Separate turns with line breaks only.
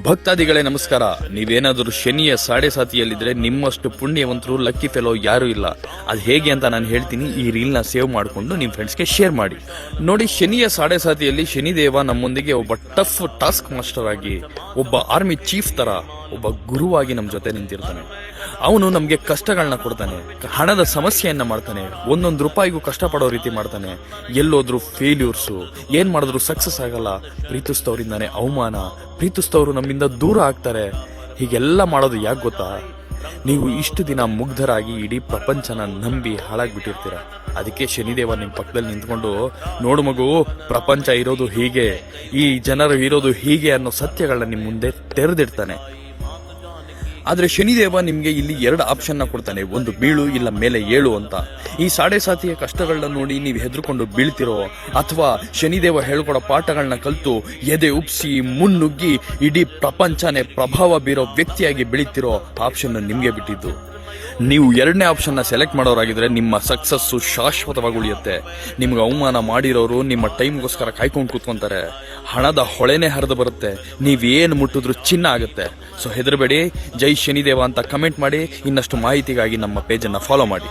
ಭಕ್ತಾದಿಗಳೇ ನಮಸ್ಕಾರ. ನೀವೇನಾದರೂ ಶನಿಯ ಸಾಡೆ ಸಾತಿಯಲ್ಲಿದ್ರೆ ನಿಮ್ಮಷ್ಟು ಪುಣ್ಯವಂತರು ಲಕ್ಕಿ ಫೆಲೋ ಯಾರೂ ಇಲ್ಲ. ಅದು ಹೇಗೆ ಅಂತ ನಾನು ಹೇಳ್ತೀನಿ. ಈ ರೀಲ್ನ ಸೇವ್ ಮಾಡಿಕೊಂಡು ನಿಮ್ಮ ಫ್ರೆಂಡ್ಸ್ಗೆ ಶೇರ್ ಮಾಡಿ. ನೋಡಿ, ಶನಿಯ ಸಾಡೆ ಸಾತಿಯಲ್ಲಿ ಶನಿದೇವ ನಮ್ಮೊಂದಿಗೆ ಒಬ್ಬ ಟಫ್ ಟಾಸ್ಕ್ ಮಾಸ್ಟರ್ ಆಗಿ, ಒಬ್ಬ ಆರ್ಮಿ ಚೀಫ್ ತರ, ಒಬ್ಬ ಗುರುವಾಗಿ ನಮ್ಮ ಜೊತೆ ನಿಂತಿರ್ತಾನೆ. ಅವನು ನಮಗೆ ಕಷ್ಟಗಳನ್ನ ಕೊಡ್ತಾನೆ, ಹಣದ ಸಮಸ್ಯೆಯನ್ನ ಮಾಡ್ತಾನೆ, ಒಂದೊಂದು ರೂಪಾಯಿಗೂ ಕಷ್ಟಪಡೋ ರೀತಿ ಮಾಡ್ತಾನೆ. ಎಲ್ಲೋದ್ರು ಫೇಲ್ಯೂರ್ಸು, ಏನ್ ಮಾಡಿದ್ರು ಸಕ್ಸಸ್ ಆಗಲ್ಲ, ಪ್ರೀತಿಸ್ತವ್ರಿಂದಾನೆ ಅವಮಾನ, ಪ್ರೀತಿಸ್ತವ್ರು ನಮ್ಮಿಂದ ದೂರ ಆಗ್ತಾರೆ. ಹೀಗೆಲ್ಲ ಮಾಡೋದು ಯಾಕೆ ಗೊತ್ತಾ? ನೀವು ಇಷ್ಟು ದಿನ ಮುಗ್ಧರಾಗಿ ಇಡೀ ಪ್ರಪಂಚನ ನಂಬಿ ಹಾಳಾಗ್ಬಿಟ್ಟಿರ್ತೀರ. ಅದಕ್ಕೆ ಶನಿದೇವ ನಿಮ್ಮ ಪಕ್ಕದಲ್ಲಿ ನಿಂತ್ಕೊಂಡು, ನೋಡು ಮಗು, ಪ್ರಪಂಚ ಇರೋದು ಹೀಗೆ, ಈ ಜನರು ಇರೋದು ಹೀಗೆ ಅನ್ನೋ ಸತ್ಯಗಳನ್ನ ನಿಮ್ಮ ಮುಂದೆ ತೆರೆದಿಡ್ತಾನೆ. ಆದ್ರೆ ಶನಿದೇವ ನಿಮ್ಗೆ ಇಲ್ಲಿ 2 ಆಪ್ಷನ್ ಕೊಡ್ತಾನೆ, ಒಂದು ಬೀಳು ಇಲ್ಲ ಮೇಲೆ ಏಳು ಅಂತ. ಈ ಸಾಡೆ ಸಾತಿಯ ಕಷ್ಟಗಳನ್ನ ನೋಡಿ ನೀವು ಹೆದರ್ಕೊಂಡು ಬೀಳ್ತಿರೋ, ಅಥವಾ ಶನಿದೇವ ಹೇಳ್ಕೊಡೋ ಪಾಠಗಳನ್ನ ಕಲ್ತು ಎದೆ ಉಪ್ಸಿ ಮುನ್ನುಗ್ಗಿ ಇಡೀ ಪ್ರಪಂಚನೇ ಪ್ರಭಾವ ಬೀರೋ ವ್ಯಕ್ತಿಯಾಗಿ ಬೆಳೀತಿರೋ ಆಪ್ಷನ್ ನಿಮ್ಗೆ ಬಿಟ್ಟಿದ್ದು. ನೀವು 2ನೇ ಆಪ್ಷನ್ ಸೆಲೆಕ್ಟ್ ಮಾಡೋರಾಗಿದ್ರೆ ನಿಮ್ಮ ಸಕ್ಸಸ್ಸು ಶಾಶ್ವತವಾಗಿ ಉಳಿಯುತ್ತೆ. ನಿಮ್ಗೆ ಅವಮಾನ ಮಾಡಿರೋರು ನಿಮ್ಮ ಟೈಮ್ಗೋಸ್ಕರ ಕಾಯ್ಕೊಂಡು ಕೂತ್ಕೊಂತಾರೆ. ಹಣದ ಹೊಳೆನೆ ಹರಿದು ಬರುತ್ತೆ. ನೀವೇನು ಮುಟ್ಟಿದ್ರು ಚಿನ್ನ ಆಗುತ್ತೆ. ಸೊ ಹೆದರಬೇಡಿ. ಜೈ ಶನಿದೇವ ಅಂತ ಕಮೆಂಟ್ ಮಾಡಿ. ಇನ್ನಷ್ಟು ಮಾಹಿತಿಗಾಗಿ ನಮ್ಮ ಪೇಜನ್ನು ಫಾಲೋ ಮಾಡಿ.